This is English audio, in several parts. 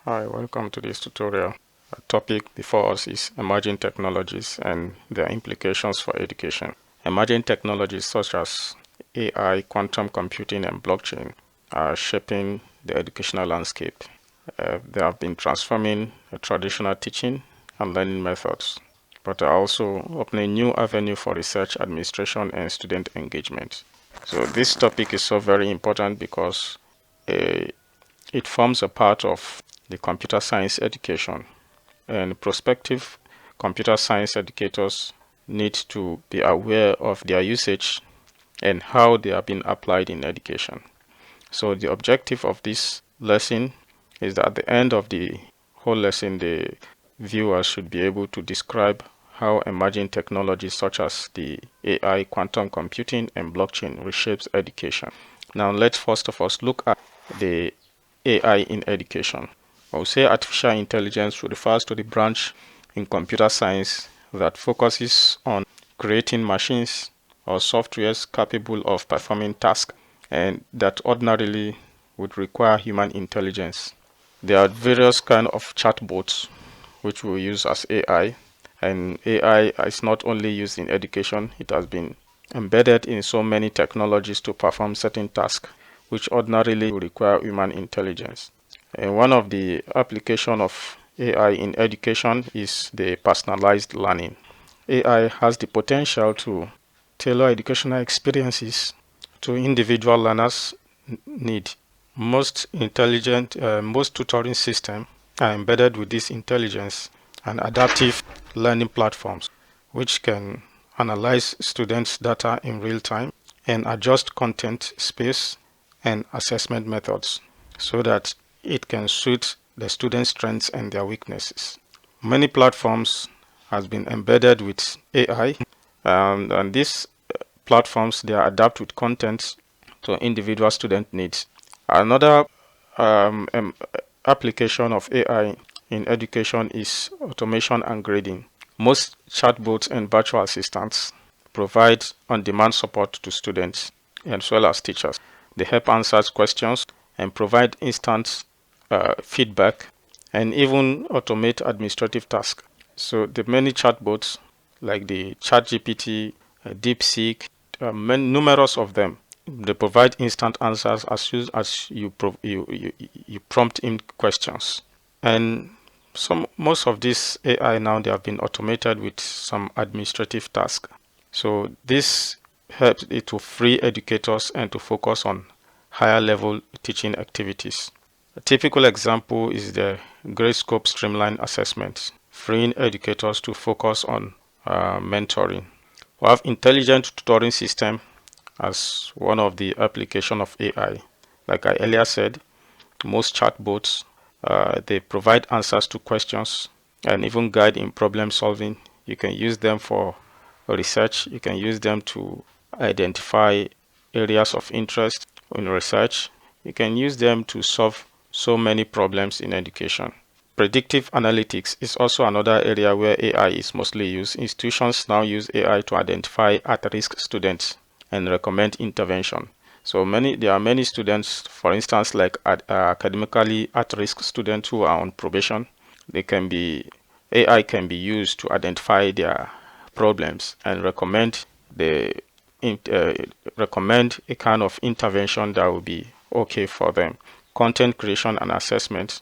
Hi, welcome to this tutorial. The topic before us is emerging technologies and their implications for education. Emerging technologies such as AI, quantum computing, and blockchain are shaping the educational landscape. They have been transforming traditional teaching and learning methods, but are also opening new avenue for research, administration, and student engagement. So this topic is so very important because it forms a part of the computer science education, and prospective computer science educators need to be aware of their usage and how they are being applied in education. So the objective of this lesson is that at the end of the whole lesson, the viewers should be able to describe how emerging technologies such as the AI, quantum computing, and blockchain reshapes education. Now let's first of all look at the AI in education. I would say artificial intelligence refers to the branch in computer science that focuses on creating machines or softwares capable of performing tasks and that ordinarily would require human intelligence. There are various kinds of chatbots which we use as AI, and AI is not only used in education, it has been embedded in so many technologies to perform certain tasks which ordinarily require human intelligence. And one of the application of AI in education is the personalized learning. AI has the potential to tailor educational experiences to individual learners' need. Most tutoring systems are embedded with this intelligence and adaptive learning platforms, which can analyze students' data in real time and adjust content, space, and assessment methods so that it can suit the students' strengths and their weaknesses. Many platforms has been embedded with AI, and these platforms they adapt with content to individual student needs. Another application of AI in education is automation and grading. Most chatbots and virtual assistants provide on-demand support to students as well as teachers. They help answer questions and provide instant feedback and even automate administrative tasks. So the many chatbots like the ChatGPT, DeepSeek, numerous of them, they provide instant answers as soon as you prompt in questions. And most of this AI now they have been automated with some administrative tasks. So this helps it to free educators and to focus on higher level teaching activities. A typical example is the Gradescope Streamline Assessment, freeing educators to focus on mentoring. We have intelligent tutoring system as one of the application of AI. Like I earlier said, most chatbots they provide answers to questions and even guide in problem solving. You can use them for research. You can use them to identify areas of interest in research. You can use them to solve so many problems in education. Predictive analytics is also another area where AI is mostly used. Institutions now use AI to identify at-risk students and recommend intervention. So there are many students, for instance, like academically at-risk students who are on probation. AI can be used to identify their problems and recommend recommend a kind of intervention that will be okay for them. Content creation and assessment.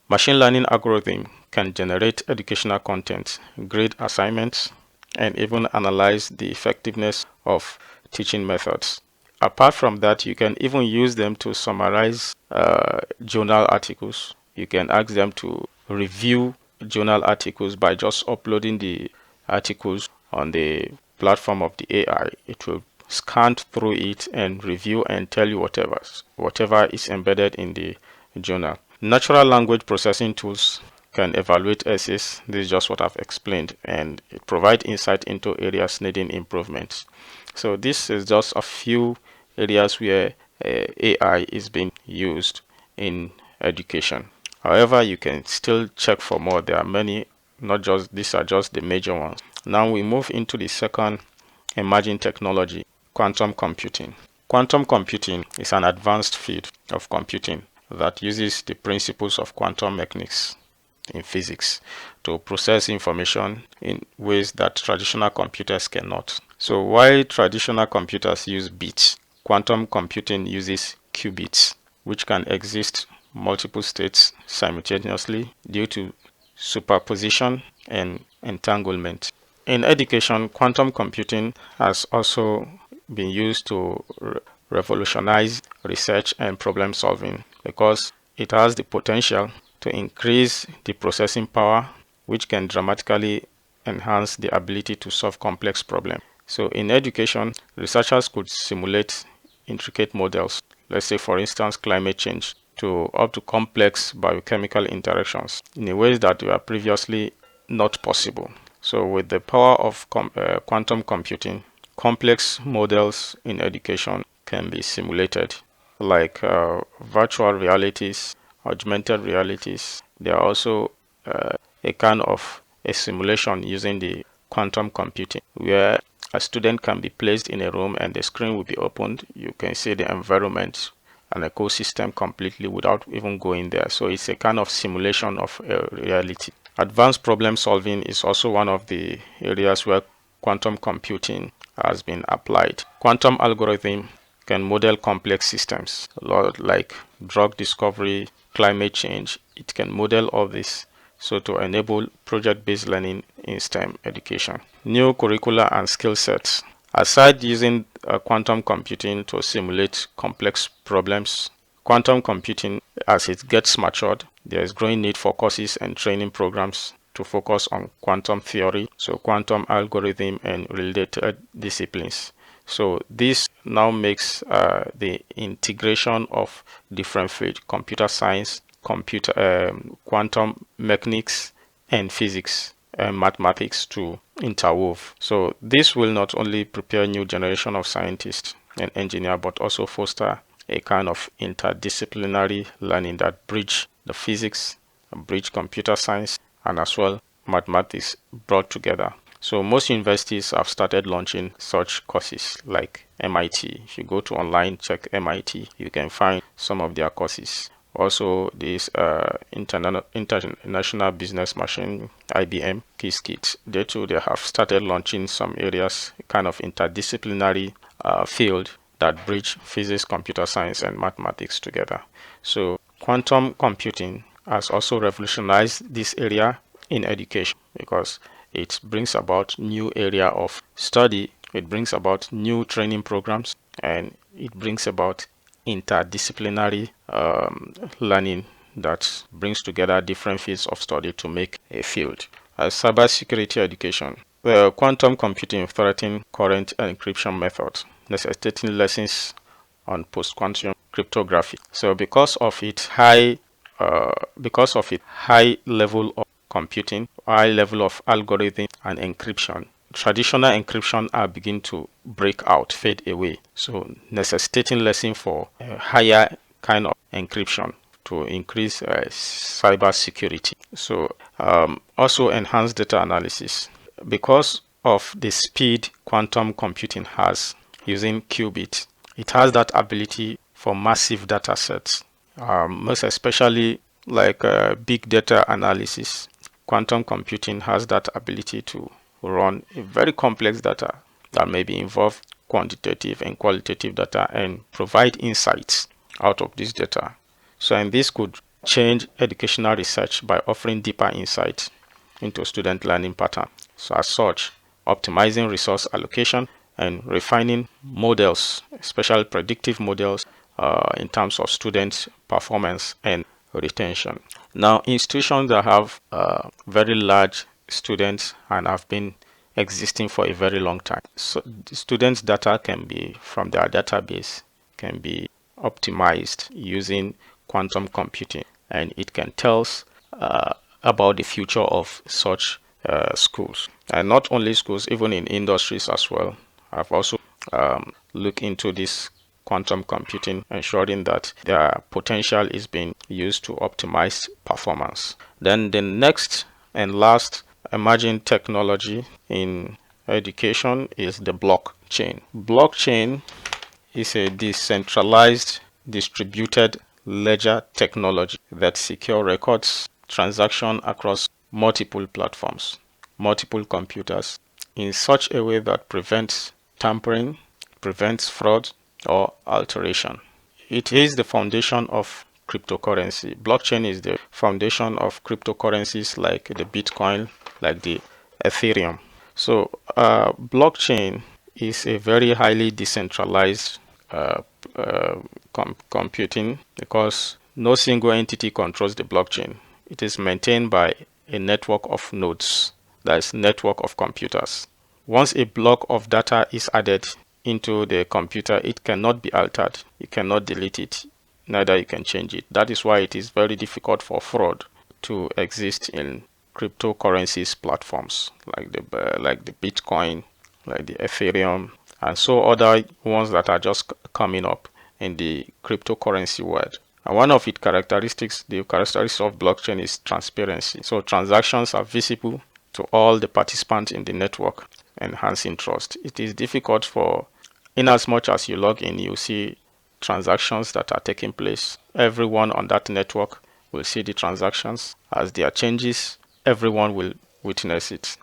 Machine learning algorithm can generate educational content, grade assignments, and even analyze the effectiveness of teaching methods. Apart from that, you can even use them to summarize journal articles. You can ask them to review journal articles by just uploading the articles on the platform of the AI. It will scan through it and review and tell you whatever is embedded in the journal. Natural language processing tools can evaluate essays. This is just what I've explained, and it provides insight into areas needing improvements. So this is just a few areas where AI is being used in education. However, you can still check for more. There are many, not just these are just the major ones. Now we move into the second emerging technology, quantum computing. Quantum computing is an advanced field of computing that uses the principles of quantum mechanics in physics to process information in ways that traditional computers cannot. So while traditional computers use bits, quantum computing uses qubits, which can exist multiple states simultaneously due to superposition and entanglement. In education, quantum computing has also been used to revolutionize research and problem solving because it has the potential to increase the processing power, which can dramatically enhance the ability to solve complex problems. So in education, researchers could simulate intricate models, let's say for instance climate change, to up to complex biochemical interactions in a ways that were previously not possible. So with the power of quantum computing, complex models in education can be simulated, like virtual realities, augmented realities. There are also a kind of a simulation using the quantum computing where a student can be placed in a room and the screen will be opened. You can see the environment and ecosystem completely without even going there. So it's a kind of simulation of reality. Advanced problem solving is also one of the areas where quantum computing has been applied. Quantum algorithm can model complex systems like drug discovery, climate change. It can model all this so to enable project-based learning in STEM education. New curricula and skill sets. Aside using quantum computing to simulate complex problems, quantum computing, as it gets matured, there is growing need for courses and training programs to focus on quantum theory, so quantum algorithm and related disciplines. So this now makes the integration of different fields, computer science, quantum mechanics, and physics and mathematics to interwove. So this will not only prepare new generation of scientists and engineers, but also foster a kind of interdisciplinary learning that bridge the physics, bridge computer science, and as well mathematics brought together. So most universities have started launching such courses like MIT. If you go to online, check MIT, you can find some of their courses. Also, this International Business Machine, IBM, Qiskit, they too, they have started launching some areas, kind of interdisciplinary field that bridge physics, computer science, and mathematics together. So quantum computing has also revolutionized this area in education because it brings about new area of study, it brings about new training programs, and it brings about interdisciplinary learning that brings together different fields of study to make a field. As cybersecurity education, quantum computing threatens current encryption methods, necessitating lessons on post-quantum cryptography. So because of its high level of computing, high level of algorithm and encryption, traditional encryption are beginning to break out, fade away. So necessitating lesson for a higher kind of encryption to increase cyber security. So also enhance data analysis. Because of the speed quantum computing has using qubits, it has that ability for massive data sets, most especially like big data analysis. Quantum computing has that ability to run a very complex data that may be involve quantitative and qualitative data and provide insights out of this data. So, and this could change educational research by offering deeper insights into student learning pattern. So as such, optimizing resource allocation and refining models, especially predictive models in terms of students' performance and retention. Now, institutions that have very large students and have been existing for a very long time. So the students' data can be from their database can be optimized using quantum computing, and it can tell us about the future of such schools. And not only schools, even in industries as well. I've also looked into this quantum computing, ensuring that their potential is being used to optimize performance. Then the next and last emerging technology in education is the blockchain. Blockchain is a decentralized distributed ledger technology that secure records transaction across multiple platforms, multiple computers, in such a way that prevents tampering, prevents fraud or alteration. It is the foundation of cryptocurrency. Blockchain is the foundation of cryptocurrencies like the Bitcoin, like the Ethereum. So, blockchain is a very highly decentralized uh, computing because no single entity controls the blockchain. It is maintained by a network of nodes, that is, network of computers. Once a block of data is added into the computer, it cannot be altered. You cannot delete it, neither you can change it. That is why it is very difficult for fraud to exist in cryptocurrencies platforms like the Bitcoin, like the Ethereum, and so other ones that are just coming up in the cryptocurrency world. And one of its characteristics, the characteristics of blockchain is transparency. So transactions are visible to all the participants in the network, enhancing trust. It is difficult for, in as much as you log in, you see transactions that are taking place. Everyone on that network will see the transactions. As there are changes, everyone will witness it.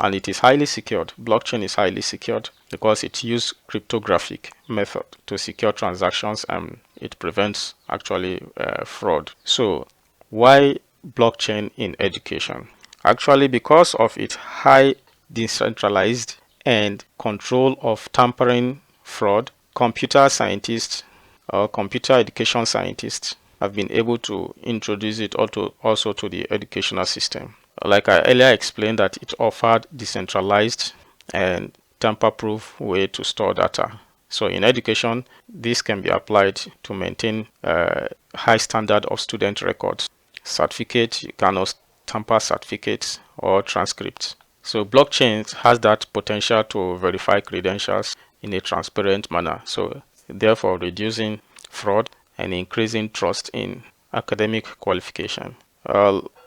And it is highly secured. Blockchain is highly secured because it uses cryptographic method to secure transactions, and it prevents actually fraud. So why blockchain in education? Actually, because of its high decentralized and control of tampering, fraud, computer scientists or computer education scientists have been able to introduce it also to the educational system. Like I earlier explained, that it offered decentralized and tamper-proof way to store data. So in education, this can be applied to maintain a high standard of student records. Certificates, you cannot tamper certificates or transcripts. So blockchain has that potential to verify credentials in a transparent manner. So therefore reducing fraud and increasing trust in academic qualification.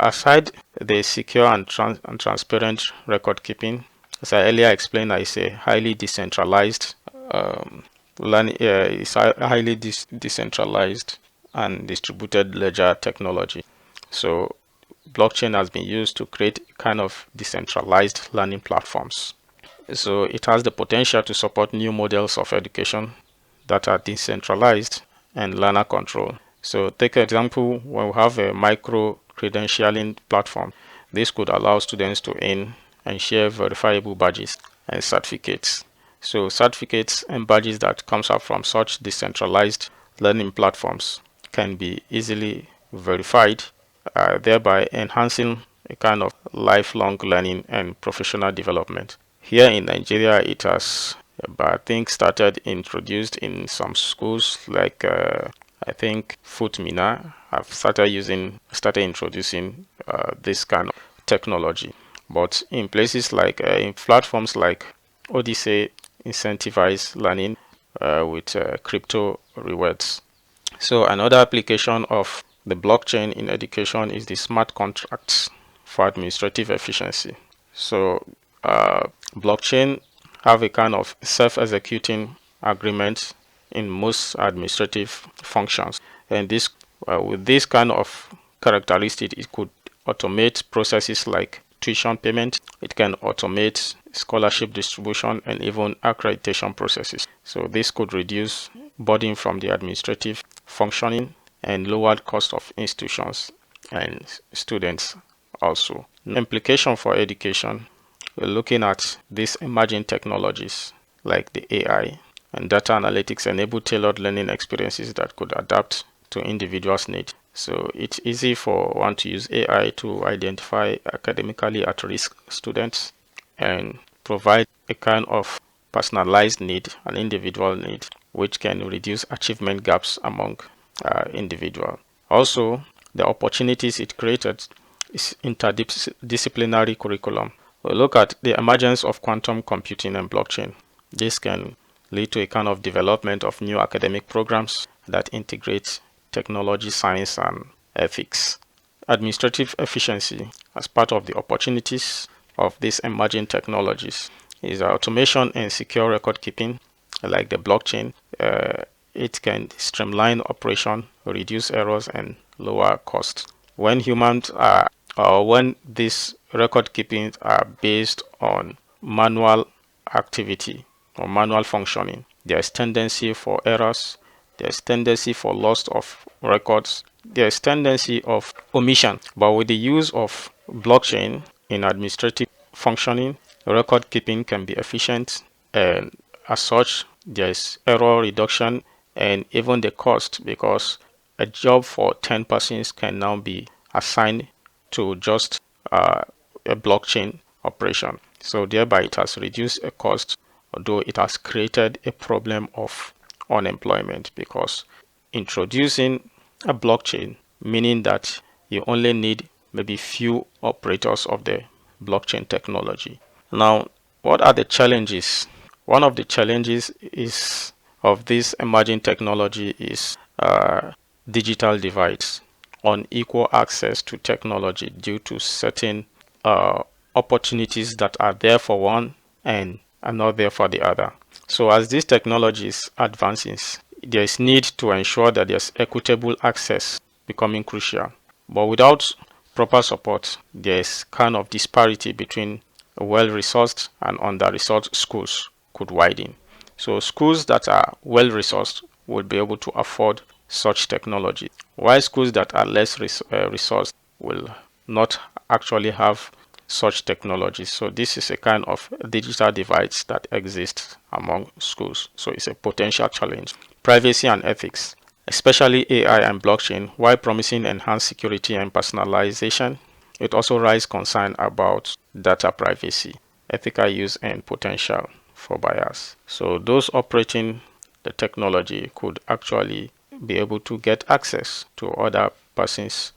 Aside the secure and transparent record keeping, as I earlier explained, it's a highly decentralized decentralized and distributed ledger technology. So blockchain has been used to create kind of decentralized learning platforms. So it has the potential to support new models of education that are decentralized and learner control. So take an example, when we have a micro credentialing platform, this could allow students to earn and share verifiable badges and certificates. So certificates and badges that comes up from such decentralized learning platforms can be easily verified, thereby enhancing a kind of lifelong learning and professional development. Here in Nigeria, it has, I think, introduced in some schools like I think FUTMINA have started introducing this kind of technology. But in places like in platforms like Odyssey, incentivize learning with crypto rewards. So another application of the blockchain in education is the smart contracts for administrative efficiency. So blockchain have a kind of self-executing agreement in most administrative functions, and this with this kind of characteristic, it could automate processes like tuition payment. It can automate scholarship distribution and even accreditation processes. So this could reduce burden from the administrative functioning and lower cost of institutions and students also. Implication for education: we're looking at these emerging technologies like the AI and data analytics enable tailored learning experiences that could adapt to individuals' needs. So it's easy for one to use AI to identify academically at risk students and provide a kind of personalized need, an individual need, which can reduce achievement gaps among individuals. Also, the opportunities it created is interdisciplinary curriculum. We'll look at the emergence of quantum computing and blockchain. This can lead to a kind of development of new academic programs that integrate technology, science, and ethics. Administrative efficiency, as part of the opportunities of these emerging technologies, is automation and secure record keeping, like the blockchain. it can streamline operation, reduce errors, and lower costs. When humans are, or when these record keeping are based on manual activity or manual functioning, there's tendency for errors, there's tendency for loss of records, there's tendency of omission. But with the use of blockchain in administrative functioning, record keeping can be efficient, and as such there's error reduction and even the cost, because a job for 10 persons can now be assigned to just a blockchain operation. So thereby it has reduced a cost, although it has created a problem of unemployment, because introducing a blockchain, meaning that you only need maybe few operators of the blockchain technology. Now, what are the challenges? One of the challenges is of this emerging technology is digital divides, unequal access to technology due to certain opportunities that are there for one and are not there for the other. So as this technology is advancing, there is need to ensure that there's equitable access becoming crucial. But without proper support, there is kind of disparity between well-resourced and under-resourced schools could widen. So schools that are well-resourced would be able to afford such technology, while schools that are less resourced will not actually have such technologies. So this is a kind of digital divides that exists among schools. So it's a potential challenge. Privacy and ethics, especially AI and blockchain, while promising enhanced security and personalization, it also raises concern about data privacy, ethical use, and potential for bias. So those operating the technology could actually be able to get access to other person's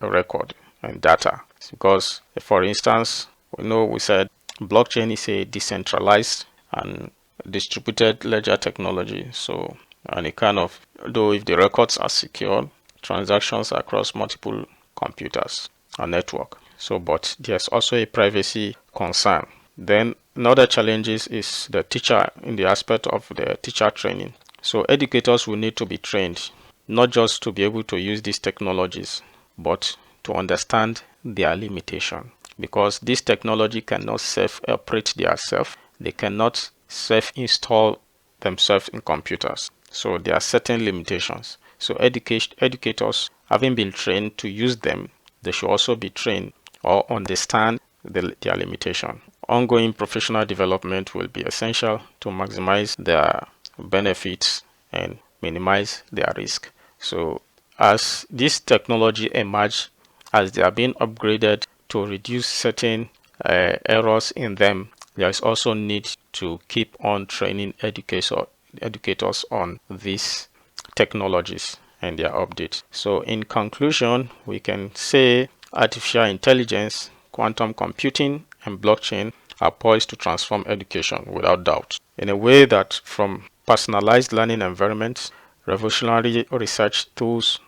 record and data. Because, for instance, we said blockchain is a decentralized and distributed ledger technology. So, and it kind of, though if the records are secure, transactions across multiple computers or network. So, but there's also a privacy concern. Then another challenges is the teacher in the aspect of the teacher training. So educators will need to be trained, not just to be able to use these technologies, but to understand their limitation, because this technology cannot self-operate themselves. They cannot self-install themselves in computers. So there are certain limitations. So educators, having been trained to use them, they should also be trained or understand their limitation. Ongoing professional development will be essential to maximize their benefits and minimize their risk. So as this technology emerge, as they are being upgraded to reduce certain errors in them, there is also need to keep on training educators on these technologies and their updates. So in conclusion, we can say artificial intelligence, quantum computing, and blockchain are poised to transform education without doubt in a way that, from personalized learning environments, revolutionary research tools,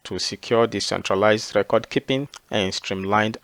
to secure decentralized record keeping and streamlined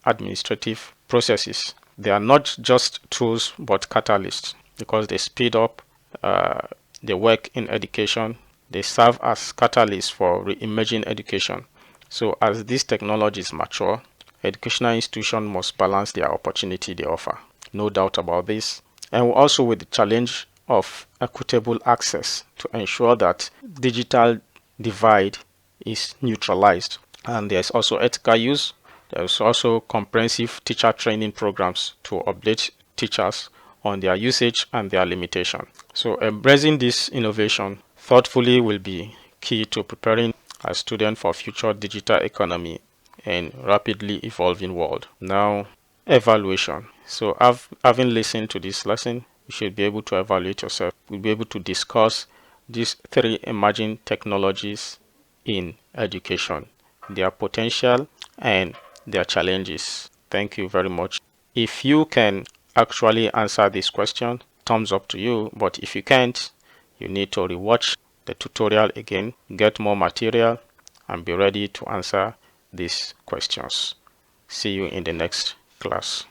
administrative processes, they are not just tools but catalysts, because they speed up the work in education. They serve as catalysts for reimagining education. So as these technologies mature, educational institutions must balance their opportunity they offer. No doubt about this. And also with the challenge of equitable access to ensure that digital divide is neutralized. And there's also ethical use. There's also comprehensive teacher training programs to update teachers on their usage and their limitation. So embracing this innovation thoughtfully will be key to preparing a student for future digital economy and rapidly evolving world. Now, evaluation. So having listened to this lesson, you should be able to evaluate yourself. You'll be able to discuss these three emerging technologies in education, their potential and their challenges. Thank you very much. If you can actually answer this question, thumbs up to you. But if you can't, you need to rewatch the tutorial again, get more material, and be ready to answer these questions. See you in the next class.